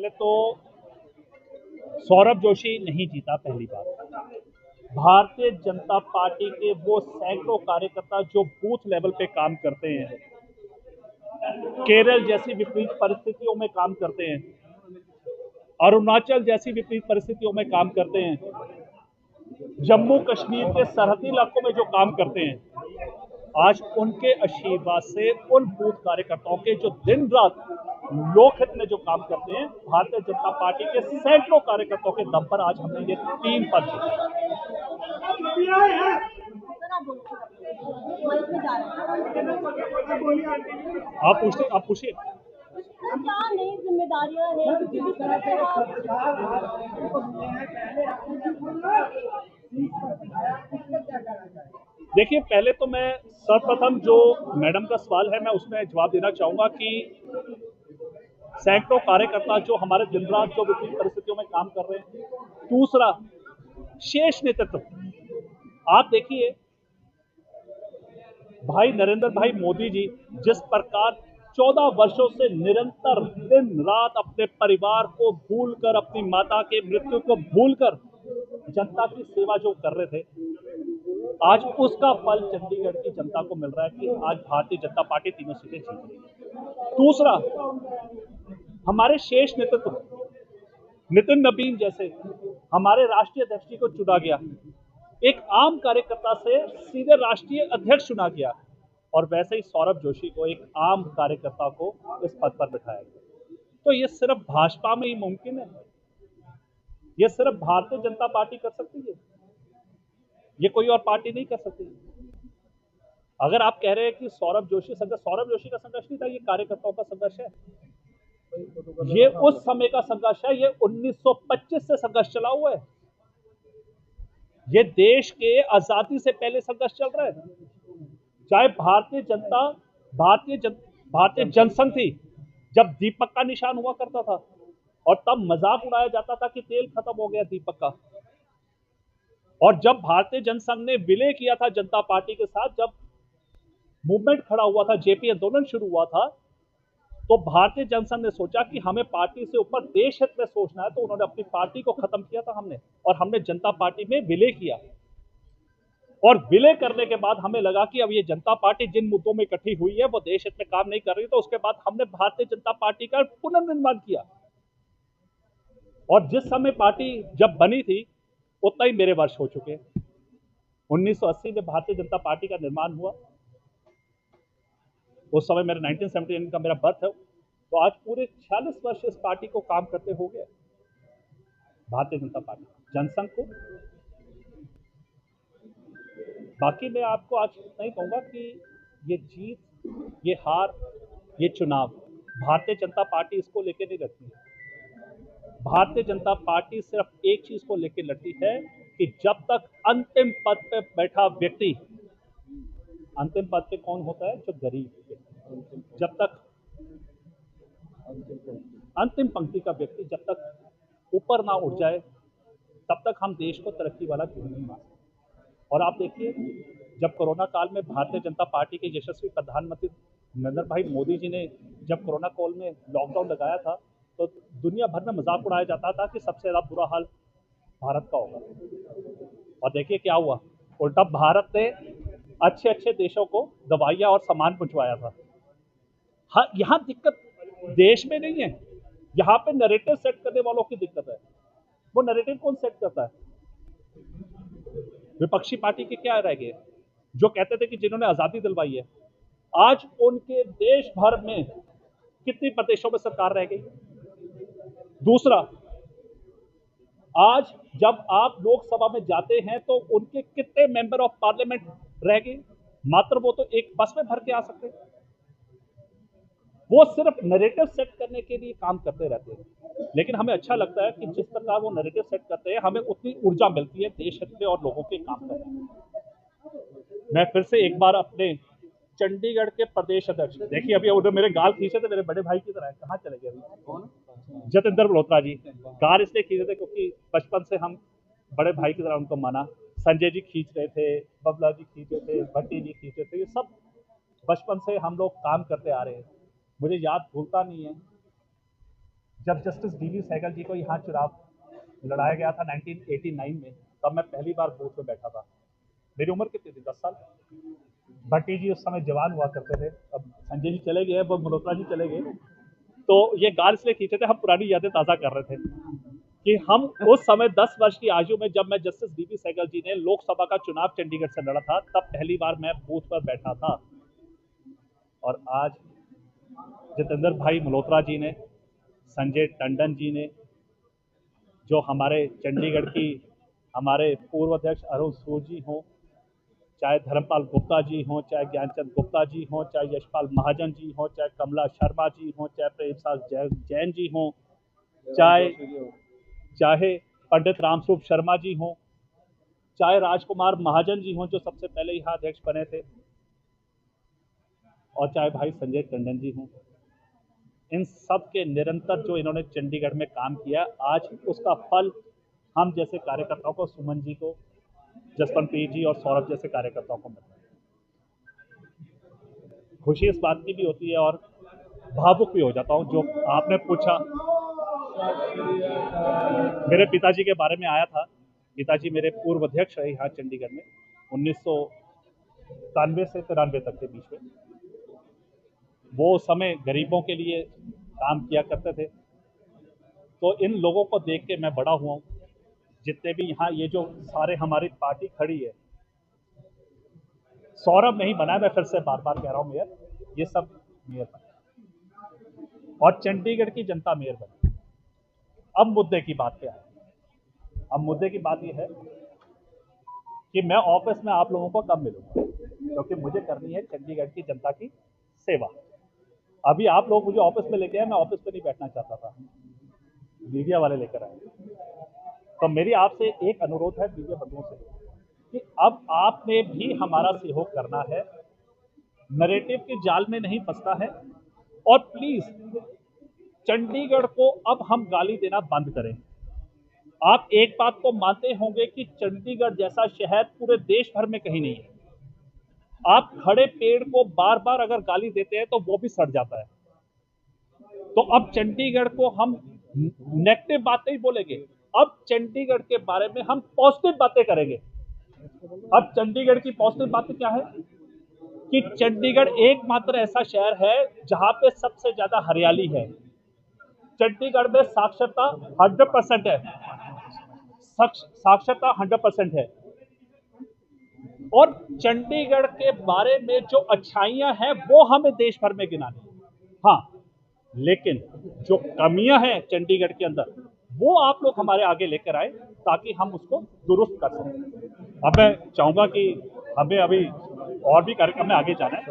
पहले तो सौरभ जोशी नहीं जीता पहली बार। भारतीय जनता पार्टी के वो सैकड़ों कार्यकर्ता जो बूथ लेवल पे काम करते हैं, केरल जैसी विपरीत परिस्थितियों में काम करते हैं, अरुणाचल जैसी विपरीत परिस्थितियों में काम करते हैं, जम्मू कश्मीर के सरहदी इलाकों में जो काम करते हैं, आज उनके आशीर्वाद से उन बूथ कार्यकर्ताओं के जो दिन रात लोकहित में जो काम करते हैं, भारतीय जनता पार्टी के सैकड़ों कार्यकर्ताओं के दम पर आज हमने ये 3 पद जीते। आप पूछिए। क्या नई जिम्मेदारियां हैं किस तरह से देखिए, पहले तो मैं सर्वप्रथम जो मैडम का सवाल है मैं उसमें जवाब देना चाहूंगा कि सैकड़ों कार्यकर्ता जो हमारे दिन रात जो विभिन्न परिस्थितियों में काम कर रहे हैं। दूसरा, शेष नेतृत्व। आप देखिए, भाई नरेंद्र भाई मोदी जी जिस प्रकार 14 वर्षों से निरंतर दिन रात अपने परिवार को भूलकर, अपनी माता के मृत्यु को भूलकर जनता की सेवा जो कर रहे थे, आज उसका फल चंडीगढ़ की जनता को मिल रहा है कि आज भारतीय जनता पार्टी 3 सीटें जीत रही है। दूसरा, हमारे शेष नेतृत्व, नितिन नबीन जैसे हमारे राष्ट्रीय अध्यक्ष जी को चुना गया, एक आम कार्यकर्ता से सीधे राष्ट्रीय अध्यक्ष चुना गया, और वैसे ही सौरभ जोशी को एक आम कार्यकर्ता को इस पद पर बिठाया गया। तो ये सिर्फ भाजपा में ही मुमकिन है, ये सिर्फ भारतीय जनता पार्टी कर सकती है, ये कोई और पार्टी नहीं कर सकती। अगर आप कह रहे हैं कि सौरभ जोशी का संघर्ष नहीं था, ये कार्यकर्ताओं का संघर्ष है। ये उस समय का संघर्ष है, ये 1925 से संघर्ष चला हुआ है, ये देश के आजादी से पहले संघर्ष चल रहा है। चाहे भारतीय जनसंघ थी, जब दीपक का निशान हुआ करता था और तब मजाक उड़ाया जाता था कि तेल खत्म हो गया दीपक का, और जब भारतीय जनसंघ ने विलय किया था जनता पार्टी के साथ, जब मूवमेंट खड़ा हुआ था, जेपी आंदोलन शुरू हुआ था, तो भारतीय जनसंघ ने सोचा कि हमें पार्टी से ऊपर देश हित में सोचना है, तो उन्होंने अपनी पार्टी को खत्म किया था हमने, और हमने जनता पार्टी में विलय किया। और विलय करने के बाद हमें लगा कि अब ये जनता पार्टी जिन मुद्दों में इकट्ठी हुई है वो देश हित में काम नहीं कर रही, तो उसके बाद हमने भारतीय जनता पार्टी का पुनर्निर्माण किया। और जिस समय पार्टी जब बनी थी उतना ही मेरे वर्ष हो चुके। 1980 में भारतीय जनता पार्टी का निर्माण हुआ, उस समय मेरा 1979 का मेरा बर्थ है, तो आज पूरे 46 वर्ष इस पार्टी को काम करते हो गए, भारतीय जनता पार्टी जनसंघ को। बाकी मैं आपको आज इतना ही कहूंगा कि ये जीत, ये हार, ये चुनाव भारतीय जनता पार्टी इसको लेके नहीं लड़ती है। भारतीय जनता पार्टी सिर्फ एक चीज को लेकर लड़ती है कि जब तक अंतिम पद पे बैठा व्यक्ति, अंतिम पद पे कौन होता है? जो गरीब, जब तक अंतिम पंक्ति का व्यक्ति जब तक ऊपर ना उठ जाए, तब तक हम देश को तरक्की वाला जीवन नहीं मान सकते। और आप देखिए, जब कोरोना काल में भारतीय जनता पार्टी के यशस्वी प्रधानमंत्री नरेंद्र भाई मोदी जी ने जब कोरोना काल में लॉकडाउन लगाया था, तो दुनिया भर में मजाक उड़ाया जाता था कि सबसे ज्यादा बुरा हाल भारत का होगा। और देखिए क्या हुआ, उल्टा भारत ने अच्छे अच्छे देशों को दवाइयां और सामान पहुंचवाया था। हाँ, यहाँ दिक्कत देश में नहीं है, यहाँ पे नैरेटिव सेट करने वालों की दिक्कत है। वो नैरेटिव कौन सेट करता है? विपक्षी पार्टी के क्या रह गए जो कहते थे कि जिन्होंने आजादी दिलवाई है, आज उनके देश भर में कितनी प्रदेशों में सरकार रह गई। दूसरा, आज जब आप लोकसभा में जाते हैं तो उनके कितने मेंबर ऑफ पार्लियामेंट रह गए? मात्र वो तो एक बस में भर के आ सकते हैं। वो सिर्फ नैरेटिव सेट करने के लिए काम करते रहते हैं, लेकिन हमें अच्छा लगता है कि जिस प्रकार वो नैरेटिव सेट करते हैं, हमें उतनी ऊर्जा मिलती है देश हित में और लोगों के काम करने में। मैं फिर से एक बार अपने चंडीगढ़ के प्रदेश अध्यक्ष, देखिए अभी उन्होंने मेरे गाल खींचे थे, मेरे बड़े भाई की तरह। कहाँ चले गए अभी? कौन? जतेंद्र मल्होत्रा जी। गाल इसलिए खींचे थे क्योंकि बचपन से हम बड़े भाई की तरह उनको माना। संजय जी खींच रहे थे, बबला जी खींचे थे, भट्टी जी खींचे थे, ये सब बचपन से हम लोग काम करते आ रहे हैं। मुझे याद भूलता नहीं है, जब जस्टिस डीवी सहगल जी को यहाँ चुनाव लड़ाया गया था 1989 में, तब मैं पहली बार बूथ में बैठा था। मेरी उम्र कितनी थी? 10 साल। भट्टी जी उस समय जवान हुआ करते थे, अब संजय जी चले गए, अब मल्होत्रा जी चले गए, तो ये गाल इसलिए खींचे थे, हम पुरानी यादें ताज़ा कर रहे थे कि हम उस समय 10 वर्ष की आयु में, जब मैं जस्टिस डीवी सहगल जी ने लोकसभा का चुनाव चंडीगढ़ से लड़ा था, तब पहली बार मैं बूथ पर बैठा था। और आज जितेंद्र भाई मल्होत्रा जी ने, संजय टंडन जी ने, जो हमारे चंडीगढ़ की हमारे पूर्व अध्यक्ष अरुण सूद जी हों, चाहे धर्मपाल गुप्ता जी हों, चाहे ज्ञानचंद गुप्ता जी हों, चाहे यशपाल महाजन जी हों, चाहे कमला शर्मा जी हों, चाहे प्रेमसाद जैन जी हों, चाहे पंडित रामस्वरूप शर्मा जी हों, चाहे राजकुमार महाजन जी हों जो सबसे पहले यहाँ अध्यक्ष बने थे, और चाहे भाई संजय टंडन जी हों, इन सब के निरंतर जो इन्होंने चंडीगढ़ में काम किया, आज उसका फल हम जैसे कार्यकर्ताओं को, सुमन जी को, जसवंत जी और सौरभ जैसे कार्यकर्ताओं को मिल रहा है। खुशी इस बात की भी होती है और भावुक भी हो जाता हूँ। जो आपने पूछा, मेरे पिताजी के बारे में आया था। पिताजी मेरे पूर्व अध्यक्ष रहे यहाँ चंडीगढ़ में 1993 से 93 तक के बीच में। वो उस समय गरीबों के लिए काम किया करते थे। तो इन लोगों को देख के मैं बड़ा हुआ हूँ। जितने भी यहाँ ये जो सारे हमारी पार्टी खड़ी है, सौरभ नहीं बना, मैं फिर से बार बार कह रहा हूँ मेयर, ये सब मेयर बने और चंडीगढ़ की जनता मेयर बनी। अब मुद्दे की बात क्या है? अब मुद्दे की बात ये है कि मैं ऑफिस में आप लोगों को कब मिलूंगा, क्योंकि मुझे करनी है चंडीगढ़ की जनता की सेवा। अभी आप लोग मुझे ऑफिस में लेके आए, मैं ऑफिस में नहीं बैठना चाहता था, मीडिया वाले लेकर आए। तो मेरी आपसे एक अनुरोध है मीडिया बंधुओं से कि अब आपने भी हमारा सहयोग करना है, नैरेटिव के जाल में नहीं फंसना है, और प्लीज चंडीगढ़ को अब हम गाली देना बंद करें। आप एक बात को मानते होंगे कि चंडीगढ़ जैसा शहर पूरे देश भर में कहीं नहीं है। आप खड़े पेड़ को बार बार अगर गाली देते हैं तो वो भी सड़ जाता है। तो अब चंडीगढ़ को हम नेगेटिव बात नहीं बोलेंगे, अब चंडीगढ़ के बारे में हम पॉजिटिव बातें करेंगे। अब चंडीगढ़ की पॉजिटिव बातें क्या है कि चंडीगढ़ एकमात्र ऐसा शहर है जहां पे सबसे ज्यादा हरियाली है। चंडीगढ़ में साक्षरता 100% है, साक्षरता 100% है। और चंडीगढ़ के बारे में जो अच्छाइयां हैं वो हमें देश भर में गिनानी है। हाँ, लेकिन जो कमियां हैं चंडीगढ़ के अंदर, वो आप लोग हमारे आगे लेकर आए ताकि हम उसको दुरुस्त कर सकें। अब मैं चाहूंगा कि हमें अभी और भी कार्यक्रम में आगे जाना है।